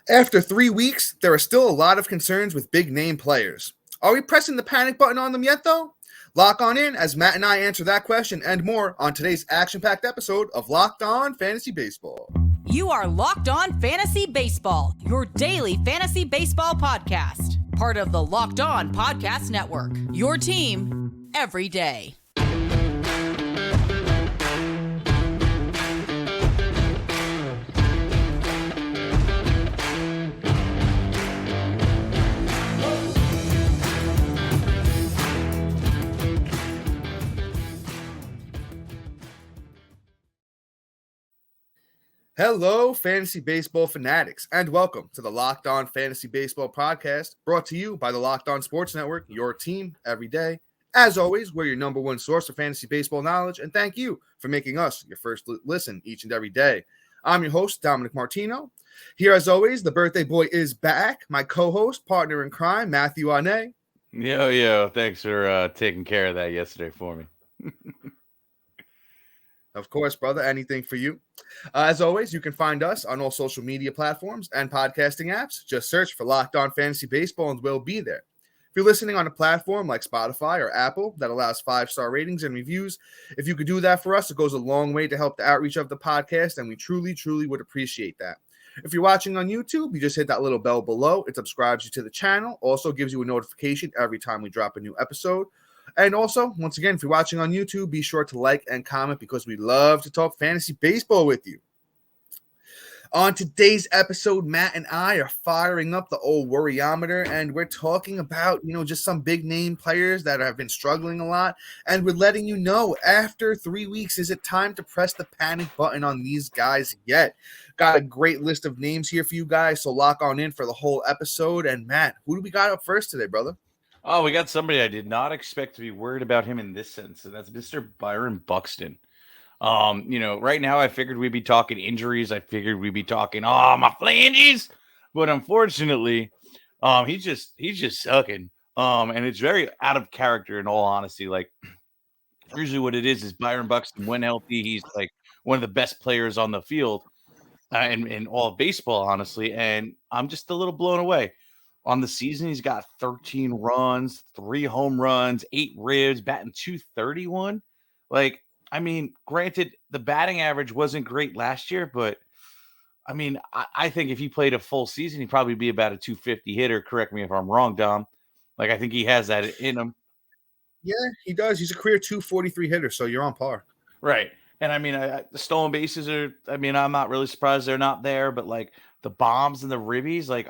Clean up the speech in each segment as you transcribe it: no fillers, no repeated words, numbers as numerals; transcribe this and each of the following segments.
After 3 weeks, there are still a lot of concerns with big-name players. Are we pressing the panic button on them yet, though? Lock on in as Matt and I answer that question and more on today's action-packed episode of Locked On Fantasy Baseball. You are Locked On Fantasy Baseball, your daily fantasy baseball podcast. Part of the Locked On Podcast Network, your team every day. Hello, fantasy baseball fanatics, and welcome to the Locked On Fantasy Baseball podcast, brought to you by the Locked On Sports Network, your team every day. As always, we're your number one source for fantasy baseball knowledge, and thank you for making us your first listen each and every day. I'm your host, Dominic Martino. Here, as always, the birthday boy is back, my co-host, partner in crime, Matthew Arne. Yo, thanks for taking care of that yesterday for me. Of course, brother, anything for you. As always, you can find us on all social media platforms and podcasting apps. Just search for Locked On Fantasy Baseball and we'll be there. If you're listening on a platform like Spotify or Apple that allows 5-star ratings and reviews, if you could do that for us, it goes a long way to help the outreach of the podcast, and we truly, truly would appreciate that. If you're watching on YouTube, you just hit that little bell below. It subscribes you to the channel, also gives you a notification every time we drop a new episode. And also, once again, if you're watching on YouTube, be sure to like and comment because we love to talk fantasy baseball with you. On today's episode, Matt and I are firing up the old worryometer, and we're talking about, just some big name players that have been struggling a lot. And we're letting you know, after 3 weeks, is it time to press the panic button on these guys yet? Got a great list of names here for you guys, so lock on in for the whole episode. And Matt, who do we got up first today, brother? Oh, we got somebody I did not expect to be worried about him in this sense, and that's Mr. Byron Buxton. Right now I figured we'd be talking injuries. I figured we'd be talking, my phalanges. But unfortunately, he's just sucking. And it's very out of character in all honesty. Like, usually what it is Byron Buxton, when healthy, he's like one of the best players on the field in all of baseball, honestly. And I'm just a little blown away. On the season, he's got 13 runs, 3 home runs, 8 ribs, batting .231. Like, I mean, granted, the batting average wasn't great last year, but I mean, I think if he played a full season, he'd probably be about a .250 hitter. Correct me if I'm wrong, Dom. Like, I think he has that in him. Yeah, he does. He's a career .243 hitter, so you're on par. Right. And I mean, the stolen bases are, I'm not really surprised they're not there, but like the bombs and the ribbies, like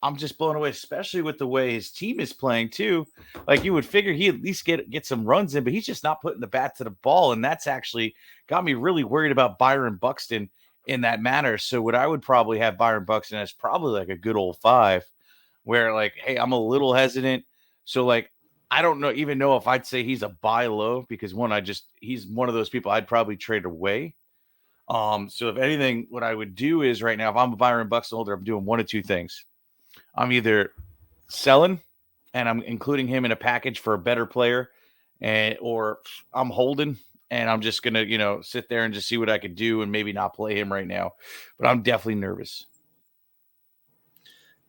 I'm just blown away, especially with the way his team is playing too. Like, you would figure he at least get some runs in, but he's just not putting the bat to the ball. And that's actually got me really worried about Byron Buxton in that manner. So what I would probably have Byron Buxton as probably like a good old 5, where like, hey, I'm a little hesitant. So like, I don't even know if I'd say he's a buy low, because he's one of those people I'd probably trade away. So if anything, what I would do is right now, if I'm a Byron Buxton holder, I'm doing one of two things. I'm either selling and I'm including him in a package for a better player, or I'm holding and I'm just going to, sit there and just see what I could do and maybe not play him right now. But I'm definitely nervous.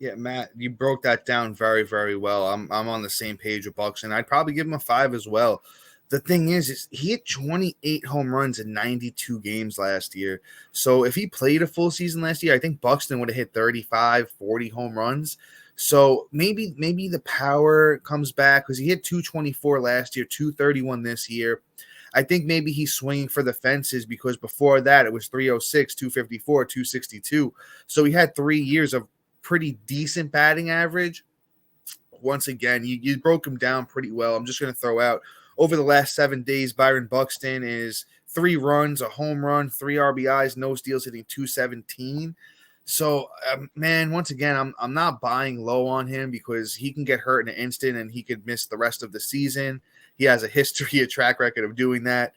Yeah, Matt, you broke that down very, very well. I'm on the same page with Buxton. I'd probably give him a 5 as well. The thing is he hit 28 home runs in 92 games last year. So if he played a full season last year, I think Buxton would have hit 35, 40 home runs. So maybe the power comes back, because he hit 224 last year, 231 this year. I think maybe he's swinging for the fences, because before that it was 306, 254, 262. So he had 3 years of pretty decent batting average. Once again, you broke him down pretty well. I'm just going to throw out, over the last 7 days, Byron Buxton is 3 runs, a home run, 3 RBIs, no steals, hitting .217. So, man, once again, I'm not buying low on him, because he can get hurt in an instant and he could miss the rest of the season. He has a history, a track record of doing that.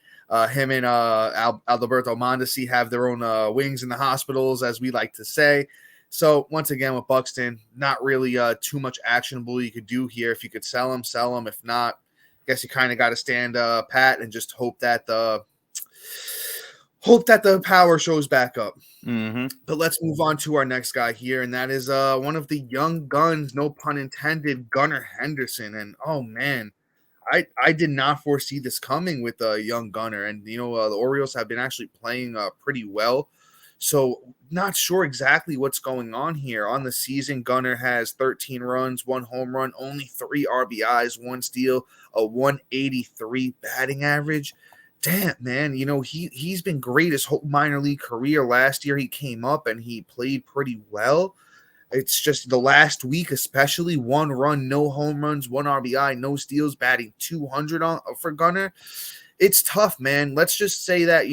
Him and Alberto Mondesi have their own wings in the hospitals, as we like to say. So, once again, with Buxton, not really too much actionable you could do here. If you could sell him, sell him. If not, I guess you kind of got to stand pat and just hope that Hope that the power shows back up. Mm-hmm. But let's move on to our next guy here, and that is one of the young guns, no pun intended, Gunnar Henderson. And oh man, I did not foresee this coming with a young Gunnar, and the Orioles have been actually playing pretty well. So not sure exactly what's going on here. On the season, Gunnar has 13 runs, 1 home run, only 3 RBIs, 1 steal, a 183 batting average. Damn, man, he's been great his whole minor league career. Last year he came up and he played pretty well. It's just the last week, especially 1 run, no home runs, 1 RBI, no steals, batting 200 for Gunnar. It's tough, man. Let's just say that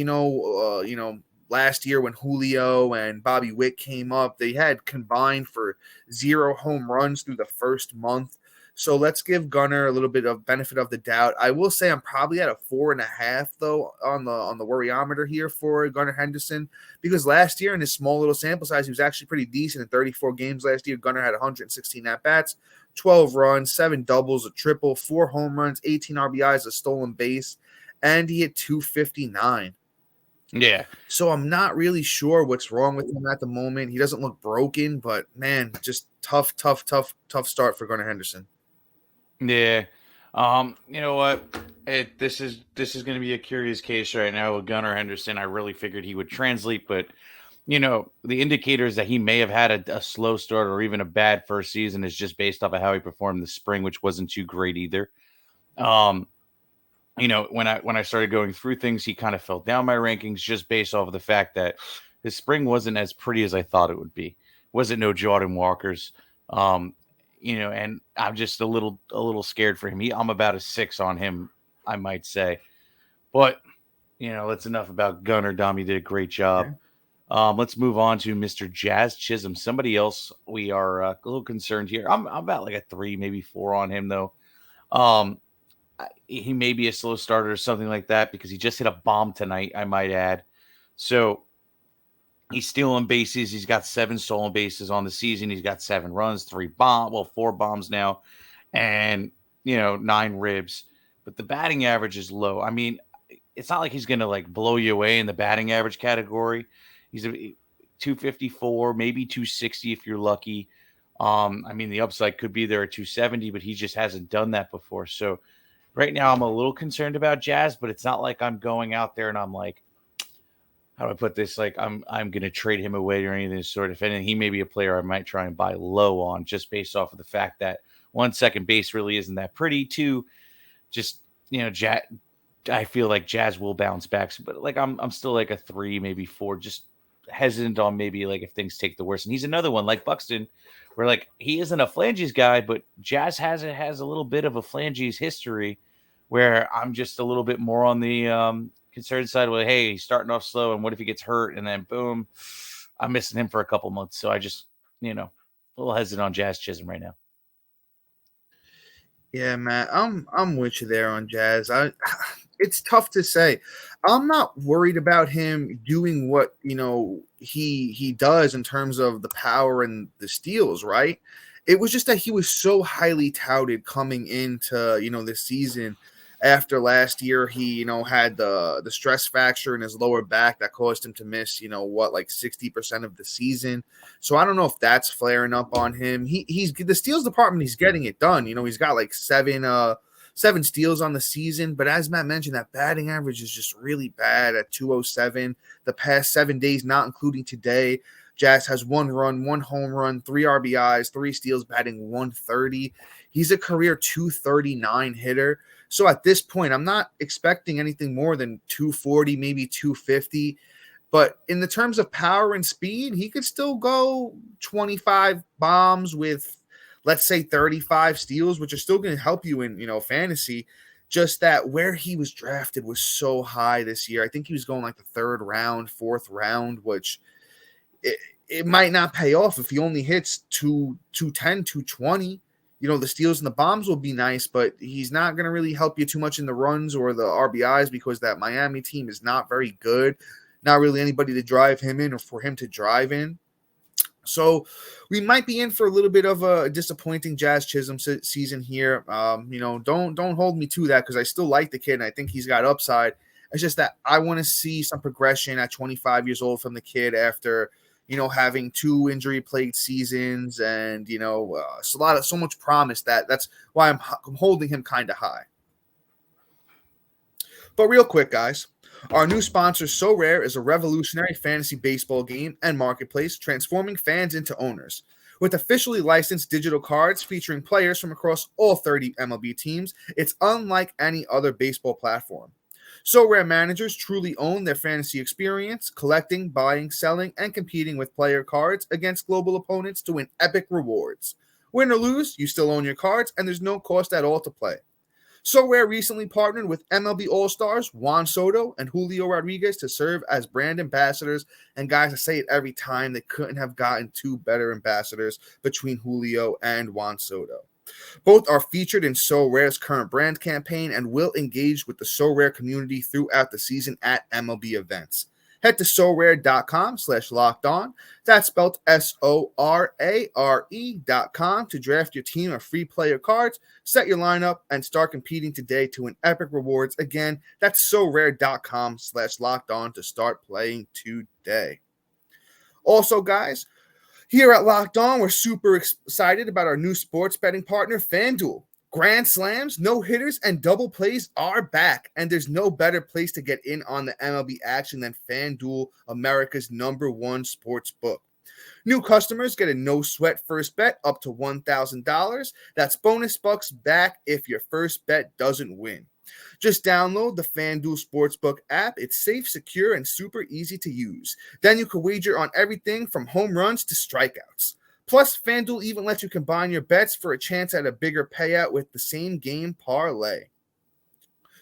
last year when Julio and Bobby Witt came up, they had combined for 0 home runs through the first month. So let's give Gunnar a little bit of benefit of the doubt. I will say I'm probably at a 4.5 though on the worryometer here for Gunnar Henderson, because last year in his small little sample size, he was actually pretty decent in 34 games last year. Gunnar had 116 at bats, 12 runs, 7 doubles, a triple, 4 home runs, 18 RBIs, a stolen base, and he hit 259. Yeah. So I'm not really sure what's wrong with him at the moment. He doesn't look broken, but man, just tough start for Gunnar Henderson. Yeah. You know what? This is going to be a curious case right now with Gunnar Henderson. I really figured he would translate, but the indicators that he may have had a slow start or even a bad first season is just based off of how he performed this spring, which wasn't too great either. When I started going through things, he kind of fell down my rankings just based off of the fact that his spring wasn't as pretty as I thought it would be. Wasn't no Jordan Walkers. And I'm just a little scared for him. I'm about a 6 on him, I might say. But, that's enough about Gunnar. Dom, you did a great job. Okay. Let's move on to Mr. Jazz Chisholm. Somebody else we are a little concerned here. I'm about like a 3, maybe 4 on him, though. He may be a slow starter or something like that because he just hit a bomb tonight, I might add. So he's stealing bases. He's got 7 stolen bases on the season. He's got 7 runs, 4 bombs now, and 9 ribs. But the batting average is low. I mean, it's not like he's going to like blow you away in the batting average category. He's a 254, maybe 260 if you're lucky. The upside could be there at 270, but he just hasn't done that before. So right now I'm a little concerned about Jazz, but it's not like I'm going out there and I'm like, how do I put this? Like I'm going to trade him away or anything of the sort. If anything, he may be a player I might try and buy low on just based off of the fact that 1, second base really isn't that pretty. 2, just, I feel like Jazz will bounce back, but like I'm still like a 3, maybe 4, just hesitant on maybe like if things take the worst. And he's another one like Buxton, where like he isn't a flanges guy, but Jazz has a little bit of a flanges history, where I'm just a little bit more on the concerned side. Well, hey, he's starting off slow, and what if he gets hurt and then boom, I'm missing him for a couple months. So I just a little hesitant on Jazz Chisholm right now. Yeah, Matt, I'm with you there on Jazz. It's tough to say. I'm not worried about him doing what he does in terms of the power and the steals, right? It was just that he was so highly touted coming into this season. After last year, he had the stress fracture in his lower back that caused him to miss like 60% of the season. So I don't know if that's flaring up on him. He's the steals department. He's getting it done. He's got like 7 steals on the season. But as Matt mentioned, that batting average is just really bad at 207. The past 7 days, not including today, Jazz has 1 run, 1 home run, 3 RBIs, 3 steals, batting 130. He's a career 239 hitter. So at this point, I'm not expecting anything more than 240, maybe 250. But in the terms of power and speed, he could still go 25 bombs with, let's say, 35 steals, which are still going to help you in, fantasy. Just that where he was drafted was so high this year. I think he was going like the 3rd round, 4th round, which it might not pay off if he only hits 210, 220. The steals and the bombs will be nice, but he's not going to really help you too much in the runs or the RBIs because that Miami team is not very good. Not really anybody to drive him in or for him to drive in. So we might be in for a little bit of a disappointing Jazz Chisholm season here. Don't hold me to that because I still like the kid and I think he's got upside. It's just that I want to see some progression at 25 years old from the kid after, having 2 injury-plagued seasons and, so much promise that's why I'm holding him kind of high. But real quick, guys, our new sponsor, So Rare, is a revolutionary fantasy baseball game and marketplace transforming fans into owners. With officially licensed digital cards featuring players from across all 30 MLB teams, it's unlike any other baseball platform. So Rare managers truly own their fantasy experience, collecting, buying, selling, and competing with player cards against global opponents to win epic rewards. Win or lose, you still own your cards, and there's no cost at all to play. So Rare recently partnered with MLB All-Stars Juan Soto and Julio Rodriguez to serve as brand ambassadors. And guys, I say it every time, they couldn't have gotten 2 better ambassadors between Julio and Juan Soto. Both are featured in So Rare's current brand campaign and will engage with the So Rare community throughout the season at MLB events. Head to SoRare.com/lockedon. That's spelled SORARE.com to draft your team of free player cards, set your lineup, and start competing today to win epic rewards. Again, that's SoRare.com/lockedon to start playing today. Also, guys, here at Locked On, we're super excited about our new sports betting partner, FanDuel. Grand slams, no-hitters, and double plays are back, and there's no better place to get in on the MLB action than FanDuel, America's #1 sports book. New customers get a no-sweat first bet up to $1,000. That's bonus bucks back if your first bet doesn't win. Just download the FanDuel Sportsbook app. It's safe, secure, and super easy to use. Then you can wager on everything from home runs to strikeouts. Plus, FanDuel even lets you combine your bets for a chance at a bigger payout with the same game parlay.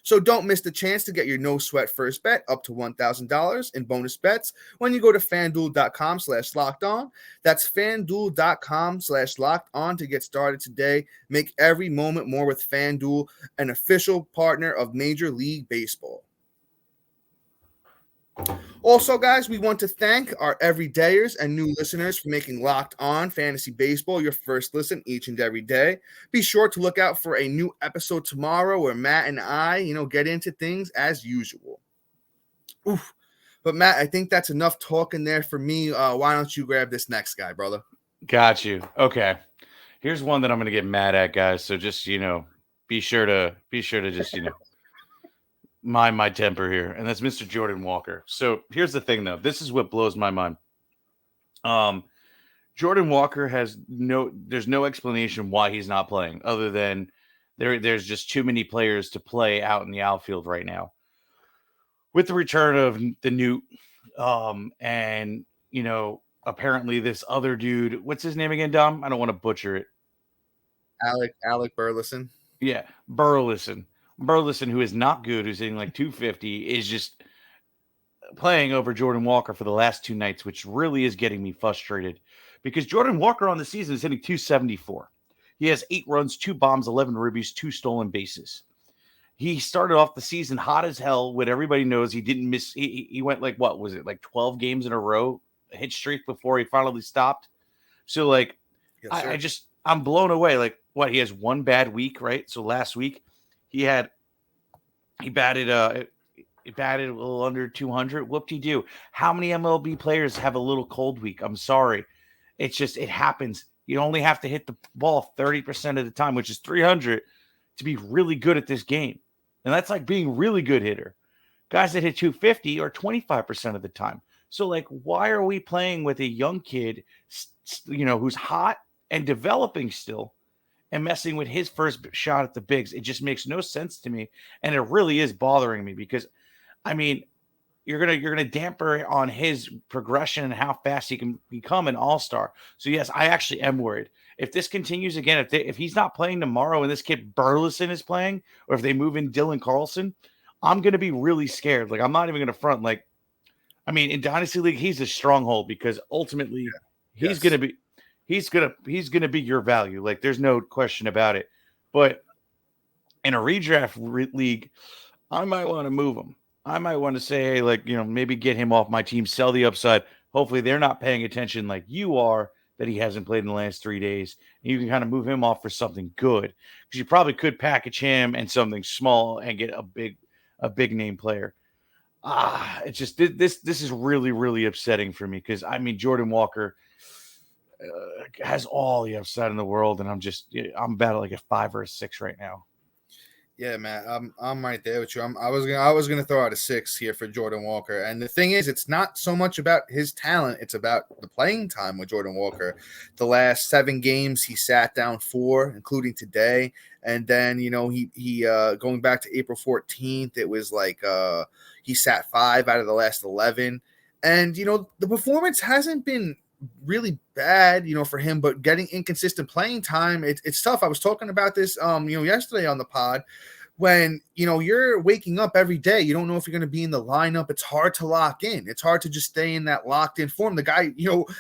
So don't miss the chance to get your no-sweat first bet up to $1,000 in bonus bets when you go to FanDuel.com/lockedon. That's FanDuel.com/lockedon to get started today. Make every moment more with FanDuel, an official partner of Major League Baseball. Also, guys, we want to thank our everydayers and new listeners for making Locked On Fantasy Baseball your first listen each and every day. Be sure to look out for a new episode tomorrow where Matt and I, get into things as usual. Oof. But Matt, I think that's enough talking there for me. Why don't you grab this next guy, brother? Got you. Okay. Here's one that I'm going to get mad at, guys. So just, be sure to just, mind my temper here, and that's Mr. Jordan Walker. So here's the thing, though. This is what blows my mind. Jordan Walker there's no explanation why he's not playing other than there's just too many players to play out in the outfield right now. With the return of the Newt, and apparently this other dude, what's his name again, Dom? I don't want to butcher it. Alec Burleson. Yeah, Burleson, who is not good, who's hitting like 250, is just playing over Jordan Walker for the last 2 nights, which really is getting me frustrated because Jordan Walker on the season is hitting 274. He has 8 runs, 2 bombs, 11 ribbies, 2 stolen bases. He started off the season hot as hell. What everybody knows, he didn't miss. He went like, what was it, like 12 games in a row, a hit streak before he finally stopped. So like, yes, I'm blown away. Like, what, he has 1 bad week, right? So last week he batted a little under 200. Whoop-de-doo. How many MLB players have a little cold week? I'm sorry. It happens. You only have to hit the ball 30% of the time, which is 300, to be really good at this game. And that's like being really good hitter. Guys that hit 250 are 25% of the time. So like, why are we playing with a young kid, who's hot and developing still, and messing with his first shot at the bigs? It just makes no sense to me, and it really is bothering me because, I mean, you're gonna damper on his progression and how fast he can become an all-star. So yes, I actually am worried if this continues again. If he's not playing tomorrow and this kid Burleson is playing, or if they move in Dylan Carlson, I'm gonna be really scared. Like, I'm not even gonna front. Like, I mean, in Dynasty League, he's a stronghold because ultimately he's gonna be your value. Like, there's no question about it. But in a redraft league, I might want to move him. I might want to say, hey, like, maybe get him off my team, sell the upside. Hopefully they're not paying attention like you are, that he hasn't played in the last 3 days. And you can kind of move him off for something good, because you probably could package him and something small and get a big name player. It's just this is really, really upsetting for me because I mean Jordan Walker has all the upside in the world, and I'm about like a 5 or a 6 right now. Yeah, man, I'm right there with you. I was gonna throw out a 6 here for Jordan Walker, and the thing is, it's not so much about his talent; it's about the playing time with Jordan Walker. The last 7 games, he sat down 4, including today, and then he going back to April 14th, it was like he sat 5 out of the last 11, and the performance hasn't been really bad, for him, but getting inconsistent playing time, it's tough. I was talking about this, yesterday on the pod when, you're waking up every day, you don't know if you're going to be in the lineup. It's hard to lock in. It's hard to just stay in that locked in form. The guy,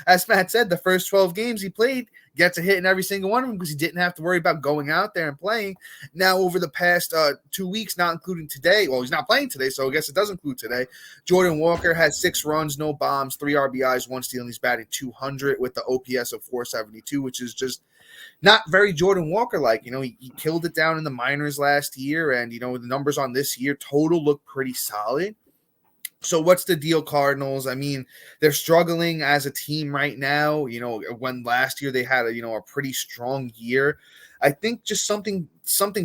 as Matt said, the first 12 games he played gets a hit in every single one of them because he didn't have to worry about going out there and playing. Now, over the past 2 weeks, not including today, well, he's not playing today, so I guess it does include today. Jordan Walker has 6 runs, no bombs, 3 RBIs, 1 steal, and he's batting 200 with the OPS of 472, which is just not very Jordan Walker like. He killed it down in the minors last year, and the numbers on this year total look pretty solid. So what's the deal, Cardinals? I mean, they're struggling as a team right now. When last year they had a pretty strong year. I think just something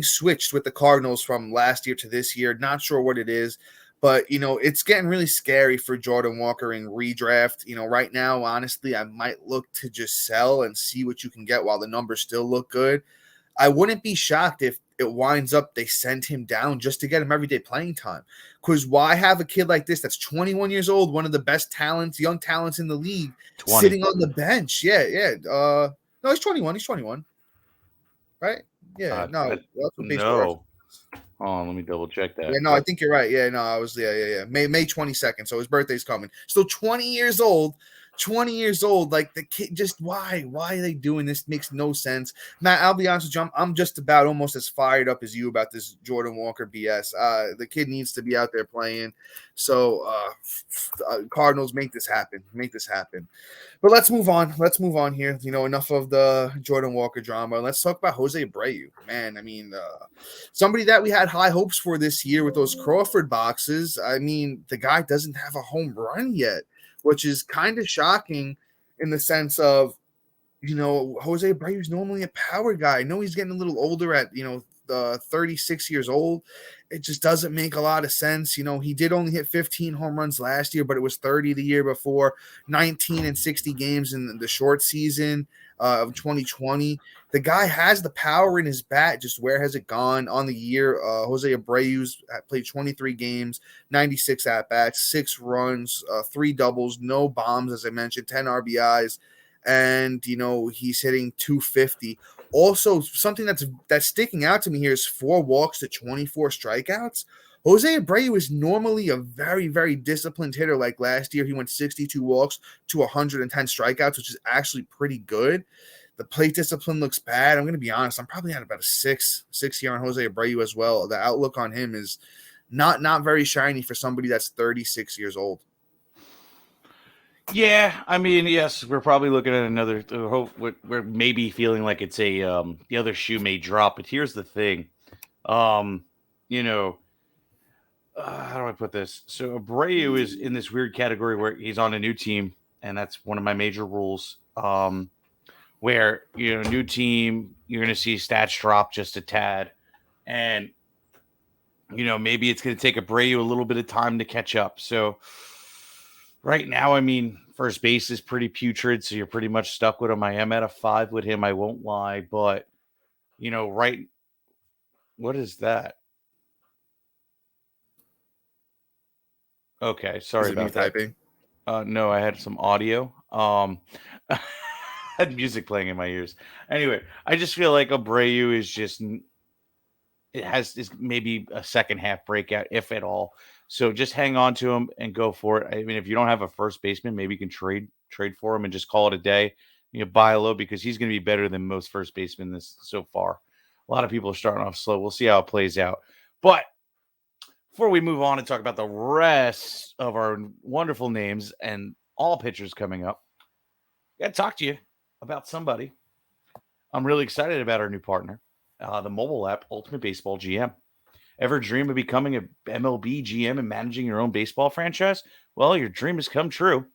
switched with the Cardinals from last year to this year. Not sure what it is. But, it's getting really scary for Jordan Walker in redraft. Right now, honestly, I might look to just sell and see what you can get while the numbers still look good. I wouldn't be shocked if it winds up they send him down just to get him everyday playing time. Because why have a kid like this that's 21 years old, one of the best talents, young talents in the league, 20. sitting on the bench? Yeah. No, he's 21. He's 21. Right? Yeah, no. That's what baseball No. Oh, let me double check that. Yeah, no, I think you're right. Yeah, no, I was yeah. May 22nd, so his birthday's coming. Still 20 years old. 20 years old. Like the kid, just why? Why are they doing this? Makes no sense. Matt, I'll be honest with you. I'm just about almost as fired up as you about this Jordan Walker BS. The kid needs to be out there playing. So Cardinals, make this happen. Make this happen. But let's move on. Let's move on here. Enough of the Jordan Walker drama. Let's talk about Jose Abreu. Man, I mean, somebody that we had high hopes for this year with those Crawford boxes. I mean, the guy doesn't have a home run yet, which is kind of shocking in the sense of, Jose Abreu is normally a power guy. I know he's getting a little older at, 36 years old. It just doesn't make a lot of sense. He did only hit 15 home runs last year, but it was 30 the year before, 19 and 60 games in the short season of 2020. The guy has the power in his bat. Just where has it gone on the year? Jose Abreu's played 23 games, 96 at-bats, 6 runs, 3 doubles, no bombs, as I mentioned, 10 RBIs, and, he's hitting 250. Also, something that's sticking out to me here is 4 walks to 24 strikeouts. Jose Abreu is normally a very, very disciplined hitter. Like last year, he went 62 walks to 110 strikeouts, which is actually pretty good. The plate discipline looks bad. I'm going to be honest. I'm probably at about a 6 here on Jose Abreu as well. The outlook on him is not very shiny for somebody that's 36 years old. Yeah, I mean, yes, we're probably looking at another. We're maybe feeling like it's a the other shoe may drop. But here's the thing, how do I put this? So Abreu is in this weird category where he's on a new team, and that's one of my major rules. Where new team, you're going to see stats drop just a tad, and maybe it's going to take Abreu a little bit of time to catch up. So. Right now, I mean, first base is pretty putrid, so you're pretty much stuck with him. I am at a 5 with him, I won't lie. But, what is that? Okay, sorry about that. Typing? No, I had some audio. I had music playing in my ears. Anyway, I just feel like Abreu is maybe a second half breakout, if at all. So just hang on to him and go for it. I mean, if you don't have a first baseman, maybe you can trade for him and just call it a day. Buy low because he's going to be better than most first basemen this so far. A lot of people are starting off slow. We'll see how it plays out. But before we move on and talk about the rest of our wonderful names and all pitchers coming up, I got to talk to you about somebody. I'm really excited about our new partner, the mobile app, Ultimate Baseball GM. Ever dream of becoming a MLB GM and managing your own baseball franchise? Well, your dream has come true.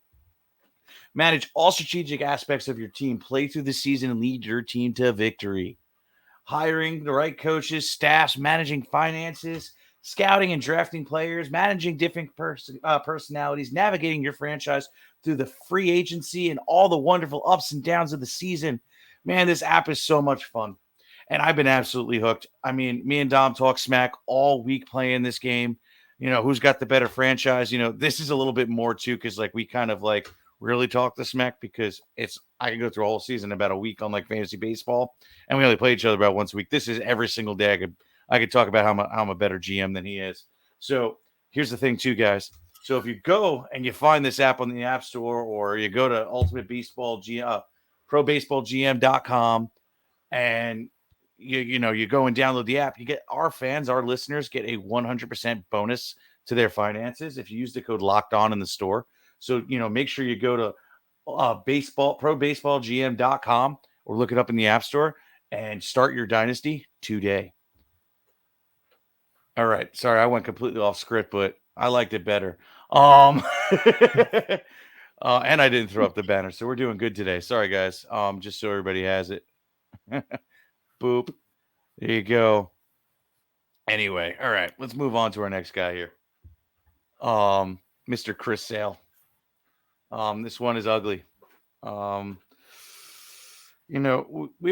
Manage all strategic aspects of your team, play through the season, and lead your team to victory. Hiring the right coaches, staffs, managing finances, scouting and drafting players, managing different personalities, navigating your franchise through the free agency and all the wonderful ups and downs of the season. Man, this app is so much fun. And I've been absolutely hooked. I mean, me and Dom talk smack all week playing this game. Who's got the better franchise? This is a little bit more too, because like we kind of like really talk the smack because I can go through a whole season in about a week on like fantasy baseball, and we only play each other about once a week. This is every single day. I could talk about how I'm a better GM than he is. So here's the thing, too, guys. So if you go and you find this app on the App Store, or you go to Ultimate Baseball ProBaseballGM.com, and you go and download the app, you get our listeners get a 100% bonus to their finances if you use the code Locked On in the store. So make sure you go to ProBaseballGM.com or look it up in the App Store and start your dynasty today. All right. Sorry, I went completely off script, but I liked it better. And I didn't throw up the banner, so we're doing good today. Sorry, guys. Just so everybody has it. Boop. There you go. Anyway, all right. Let's move on to our next guy here. Mr. Chris Sale. This one is ugly. We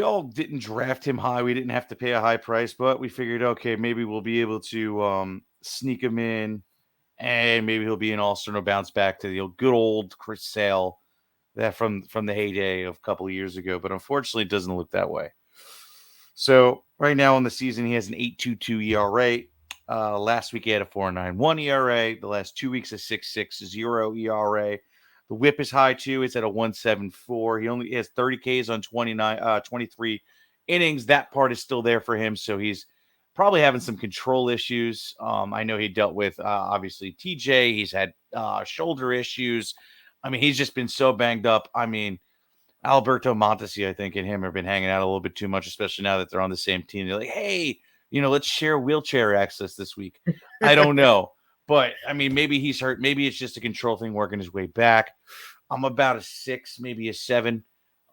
all didn't draft him high. We didn't have to pay a high price, but we figured, okay, maybe we'll be able to sneak him in, and maybe he'll be an all-star and bounce back to the good old Chris Sale that from the heyday of a couple of years ago. But unfortunately, it doesn't look that way. So right now in the season, he has an 8.22 ERA. Last week, he had a 4.91 ERA. The last 2 weeks, a 6.60 ERA. The whip is high, too. It's at a 1.74. He only has 30 Ks on 23 innings. That part is still there for him, so he's probably having some control issues. I know he dealt with, obviously, TJ. He's had shoulder issues. I mean, he's just been so banged up. I mean, Alberto Mondesi, I think, and him have been hanging out a little bit too much, especially now that they're on the same team. They're like, hey, let's share wheelchair access this week. I don't know. But, I mean, maybe he's hurt. Maybe it's just a control thing working his way back. I'm about a 6, maybe a 7.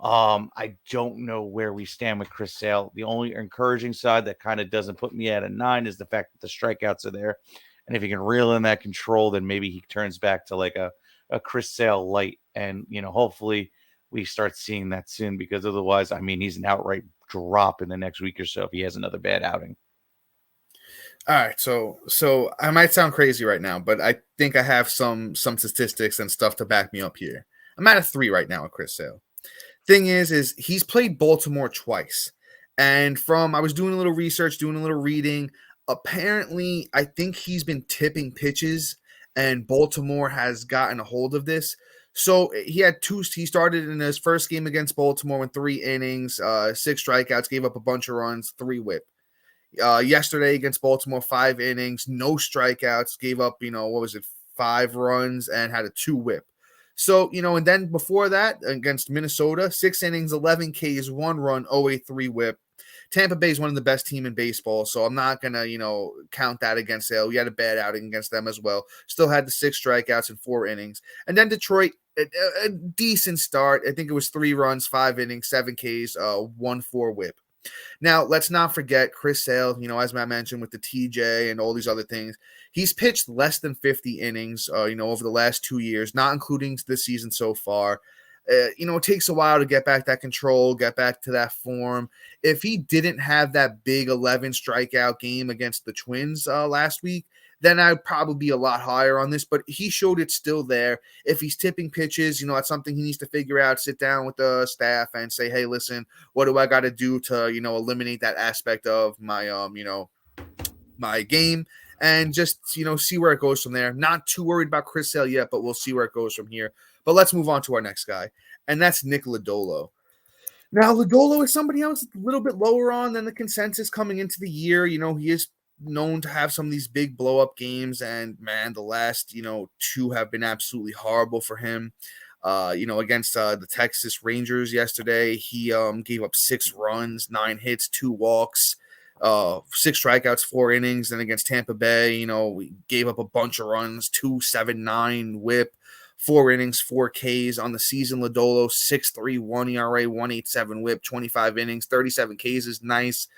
I don't know where we stand with Chris Sale. The only encouraging side that kind of doesn't put me at a 9 is the fact that the strikeouts are there. And if he can reel in that control, then maybe he turns back to like a Chris Sale light. And, hopefully we start seeing that soon, because otherwise, I mean, he's an outright drop in the next week or so if he has another bad outing. All right, so I might sound crazy right now, but I think I have some statistics and stuff to back me up here. I'm at a 3 right now with Chris Sale. Thing is he's played Baltimore twice, and I was doing a little research, doing a little reading. Apparently, I think he's been tipping pitches, and Baltimore has gotten a hold of this. So he started in his first game against Baltimore in 3 innings, 6 strikeouts, gave up a bunch of runs, 3 whip. Yesterday against Baltimore, 5 innings, no strikeouts, gave up, 5 runs and had a 2 whip. So, and then before that against Minnesota, 6 innings, 11 Ks, 1 run, 0.83 whip. Tampa Bay is one of the best team in baseball, so I'm not going to, count that against Sale. We had a bad outing against them as well. Still had the 6 strikeouts in 4 innings. And then Detroit, a decent start. I think it was 3 runs, 5 innings, 7 Ks, 1.4 whip. Now, let's not forget Chris Sale, as Matt mentioned with the TJ and all these other things. He's pitched less than 50 innings, over the last 2 years, not including this season so far. It takes a while to get back that control, get back to that form. If he didn't have that big 11 strikeout game against the Twins last week, then I'd probably be a lot higher on this, but he showed it's still there. If he's tipping pitches, that's something he needs to figure out, sit down with the staff and say, hey, listen, what do I got to do to, eliminate that aspect of my, my game, and just, see where it goes from there. Not too worried about Chris Sale yet, but we'll see where it goes from here. But let's move on to our next guy, and that's Nick Lodolo. Now, Lodolo is somebody else a little bit lower on than the consensus coming into the year. He is known to have some of these big blow-up games, and man, the last 2 have been absolutely horrible for him. Against the Texas Rangers yesterday, he gave up 6 runs, 9 hits, 2 walks. 6 strikeouts, 4 innings. Then against Tampa Bay, we gave up a bunch of runs, 2.79 whip, 4 innings, 4 Ks on the season. Lodolo, 6.31 ERA, 1.87 whip, 25 innings, 37 Ks is nice.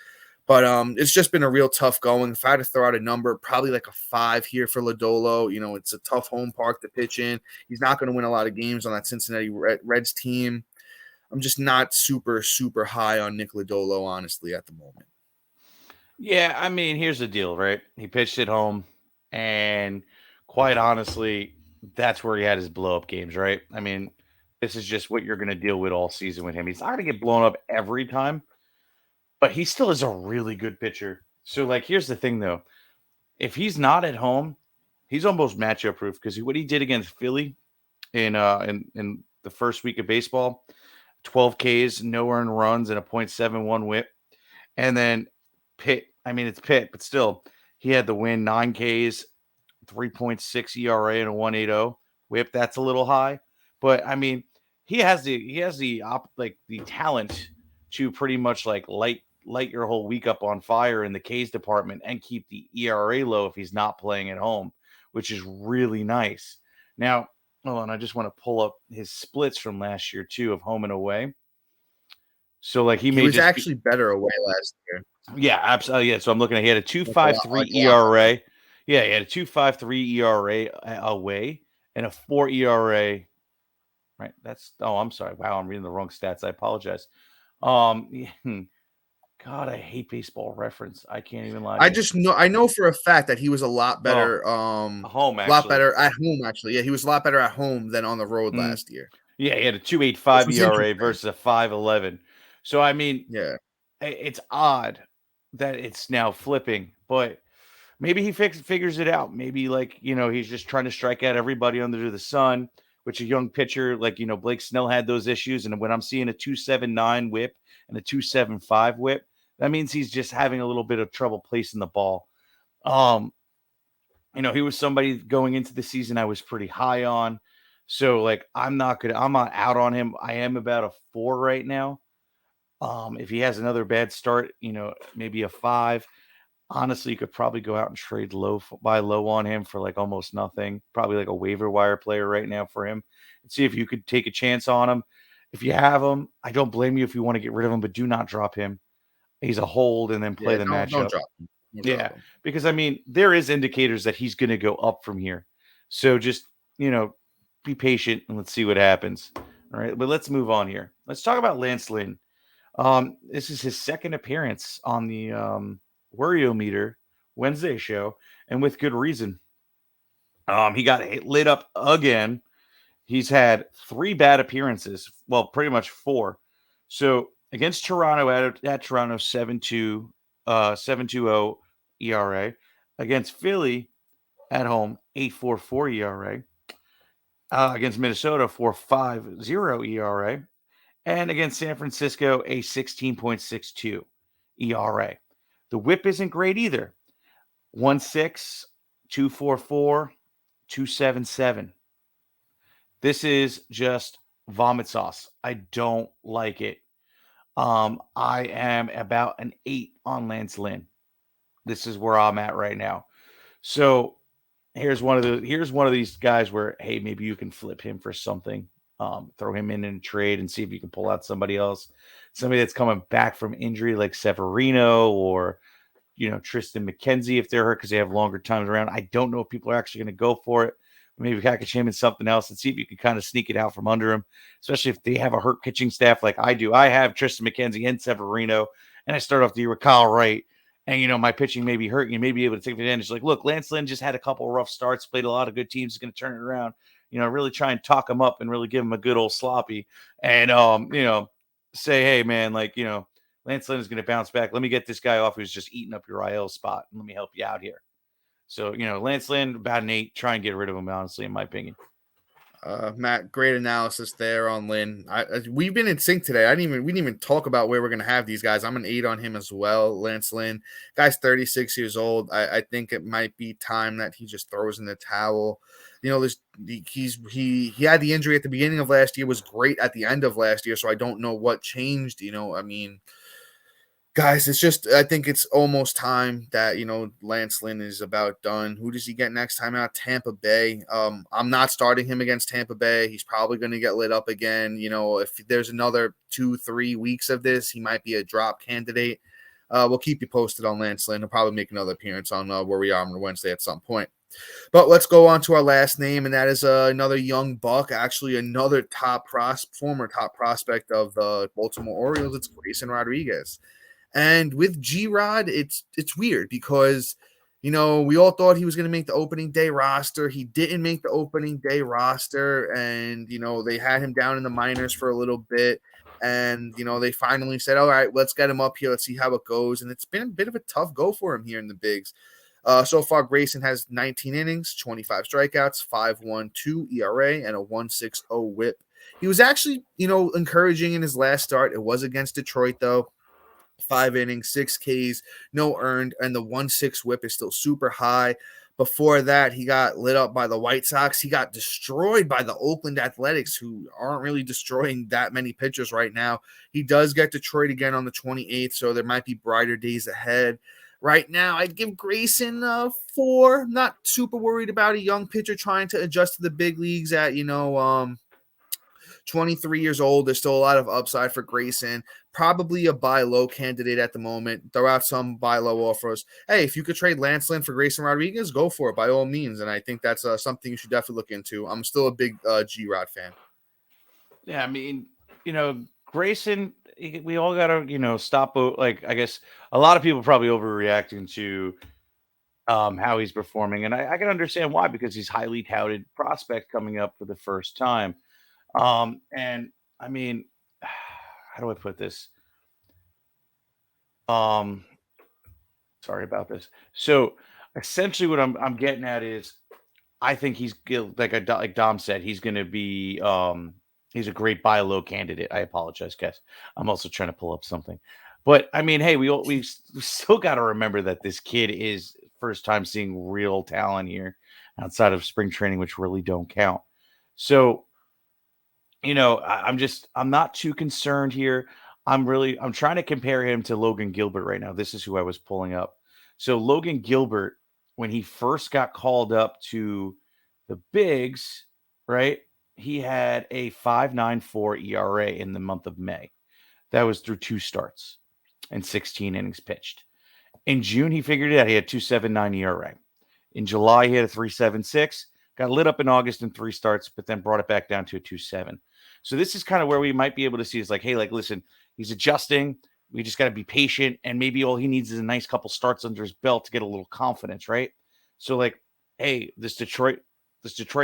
But it's just been a real tough going. If I had to throw out a number, probably like a 5 here for Lodolo. It's a tough home park to pitch in. He's not going to win a lot of games on that Cincinnati Reds team. I'm just not super, super high on Nick Lodolo, honestly, at the moment. Yeah, I mean, here's the deal, right? He pitched at home, and quite honestly, that's where he had his blow-up games, right? I mean, this is just what you're going to deal with all season with him. He's not going to get blown up every time, but he still is a really good pitcher. So, here's the thing, though. If he's not at home, he's almost matchup proof because what he did against Philly in the first week of baseball, 12 Ks, no earned runs, and a .71 whip. And then Pitt, it's Pitt, but still, he had the win, 9 Ks, 3.6 ERA, and a 1.80 whip. That's a little high, but he has the talent to pretty much light your whole week up on fire in the Ks department and keep the ERA low if he's not playing at home, which is really nice. Now, hold on, I just want to pull up his splits from last year too of home and away. So he was actually better away last year. Yeah, absolutely. Yeah, so I'm looking at he had a 2.53 ERA. Yeah, he had a 2.53 ERA away and a 4 ERA. Right. I'm sorry. Wow, I'm reading the wrong stats. I apologize. God, I hate Baseball Reference. I can't even lie. I know for a fact that he was a lot better home, actually. A lot better at home, actually. Yeah, he was a lot better at home than on the road last year. Yeah, he had a 2.85 ERA versus a 5.11. So yeah, it's odd that it's now flipping, but maybe he figures it out. Maybe he's just trying to strike out everybody under the sun, which a young pitcher Blake Snell had those issues. And when I'm seeing a 2.79 whip and a 2.75 whip, that means he's just having a little bit of trouble placing the ball. He was somebody going into the season I was pretty high on. So I'm not out on him. I am about a 4 right now. If he has another bad start, maybe a 5. Honestly, you could probably go out and trade buy low on him for almost nothing. Probably a waiver wire player right now for him, and see if you could take a chance on him. If you have him, I don't blame you if you want to get rid of him, but do not drop him. He's a hold and then play the matchup. Don't drop him. Yeah, because there is indicators that he's going to go up from here. So just be patient and let's see what happens. All right, but let's move on here. Let's talk about Lance Lynn. This is his second appearance on the Worryometer Wednesday show, and with good reason. He got lit up again. He's had 3 bad appearances. Well, pretty much 4. So against Toronto at Toronto, 7.20 ERA. Against Philly at home, 8.44 ERA. Against Minnesota, 4.50 ERA. And against San Francisco, a 16.62 ERA. The whip isn't great either. 1.6, 2.44, 2.77. This is just vomit sauce. I don't like it. I am about an 8 on Lance Lynn. This is where I'm at right now. So here's one of these guys where, hey, maybe you can flip him for something. Throw him in a trade and see if you can pull out somebody else. Somebody that's coming back from injury like Severino or, Tristan McKenzie if they're hurt because they have longer times around. I don't know if people are actually going to go for it. Maybe package him in something else and see if you can kind of sneak it out from under him, especially if they have a hurt pitching staff like I do. I have Tristan McKenzie and Severino, and I start off the year with Kyle Wright. And, my pitching may be hurt. You may be able to take advantage. Look, Lance Lynn just had a couple of rough starts, played a lot of good teams. He's going to turn it around. Really try and talk him up and really give him a good old sloppy and, say, hey, man, Lance Lynn is going to bounce back. Let me get this guy off who's just eating up your IL spot. And let me help you out here. So, Lance Lynn, about an 8. Try and get rid of him, honestly, in my opinion. Matt, great analysis there on Lynn. We've been in sync today. We didn't even talk about where we're going to have these guys. I'm an 8 on him as well. Lance Lynn, guy's 36 years old. I think it might be time that he just throws in the towel. He had the injury at the beginning of last year, was great at the end of last year. So I don't know what changed. Guys, I think it's almost time that, Lance Lynn is about done. Who does he get next time out? Tampa Bay. I'm not starting him against Tampa Bay. He's probably going to get lit up again. If there's another 2-3 weeks of this, he might be a drop candidate. We'll keep you posted on Lance Lynn. He'll probably make another appearance on Where We Are on Wednesday at some point. But let's go on to our last name, and that is another young buck, actually another former top prospect of the Baltimore Orioles. It's Grayson Rodriguez. And with G-Rod, it's weird because, we all thought he was going to make the opening day roster. He didn't make the opening day roster, and, they had him down in the minors for a little bit. And, they finally said, all right, let's get him up here. Let's see how it goes. And it's been a bit of a tough go for him here in the bigs. So far, Grayson has 19 innings, 25 strikeouts, 5.12 ERA, and a 1.60 whip. He was actually, encouraging in his last start. It was against Detroit, though. 5 innings, 6 Ks, no earned, and the 1.6 whip is still super high. Before that, he got lit up by the White Sox. He got destroyed by the Oakland Athletics, who aren't really destroying that many pitchers right now. He does get Detroit again on the 28th, so there might be brighter days ahead. Right now, I'd give Grayson 4. Not super worried about a young pitcher trying to adjust to the big leagues at, 23 years old. There's still a lot of upside for Grayson. Probably a buy low candidate at the moment. Throw out some buy low offers. Hey, if you could trade Lance Lynn for Grayson Rodriguez, go for it by all means. And I think that's something you should definitely look into. I'm still a big G-Rod fan. Yeah, I mean, Grayson, we all got to, stop. I guess a lot of people probably overreacting to how he's performing. And I can understand why, because he's highly touted prospect coming up for the first time. And I mean, how do I put this? Sorry about this. So essentially what I'm getting at is I think he's like Dom said, he's going to be, he's a great buy low candidate. I apologize, guys. I'm also trying to pull up something, but I mean, hey, we still got to remember that this kid is first time seeing real talent here outside of spring training, which really don't count. So, I'm not too concerned here. I'm trying to compare him to Logan Gilbert right now. This is who I was pulling up. So Logan Gilbert, when he first got called up to the bigs, right? He had a 5.94 ERA in the month of May. That was through 2 starts and 16 innings pitched. In June, he figured it out. He had 2.79 ERA. In July, he had a 3.76. Got lit up in August in 3 starts, but then brought it back down to a 2.7. So this is kind of where we might be able to see is like, hey, listen, he's adjusting. We just got to be patient. And maybe all he needs is a nice couple starts under his belt to get a little confidence, right? So hey, this Detroit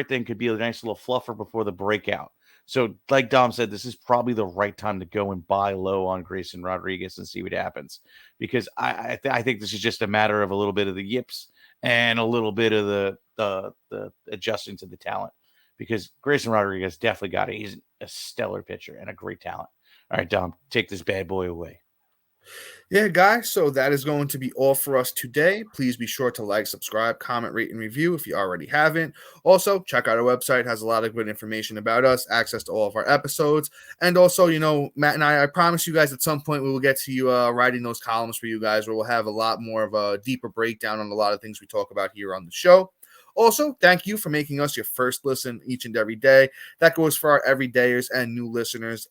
thing could be a nice little fluffer before the breakout. So like Dom said, this is probably the right time to go and buy low on Grayson Rodriguez and see what happens. Because I think this is just a matter of a little bit of the yips and a little bit of the adjusting to the talent. Because Grayson Rodriguez definitely got it. He's a stellar pitcher and a great talent. All right, Dom, take this bad boy away. Yeah, guys, so that is going to be all for us today. Please be sure to like, subscribe, comment, rate, and review if you already haven't. Also, check out our website. It has a lot of good information about us, access to all of our episodes. And also, Matt and I promise you guys at some point we will get to you writing those columns for you guys where we'll have a lot more of a deeper breakdown on a lot of things we talk about here on the show. Also, thank you for making us your first listen each and every day. That goes for our everydayers and new listeners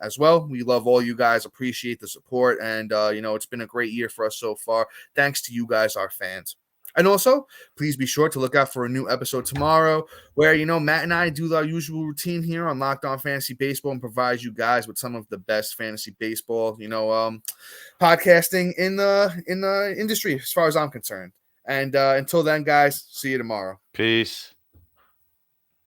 as well. We love all you guys, appreciate the support, and it's been a great year for us so far. Thanks to you guys, our fans. And also, please be sure to look out for a new episode tomorrow where, Matt and I do our usual routine here on Locked On Fantasy Baseball and provide you guys with some of the best fantasy baseball, podcasting in the industry as far as I'm concerned. And until then, guys, see you tomorrow. Peace.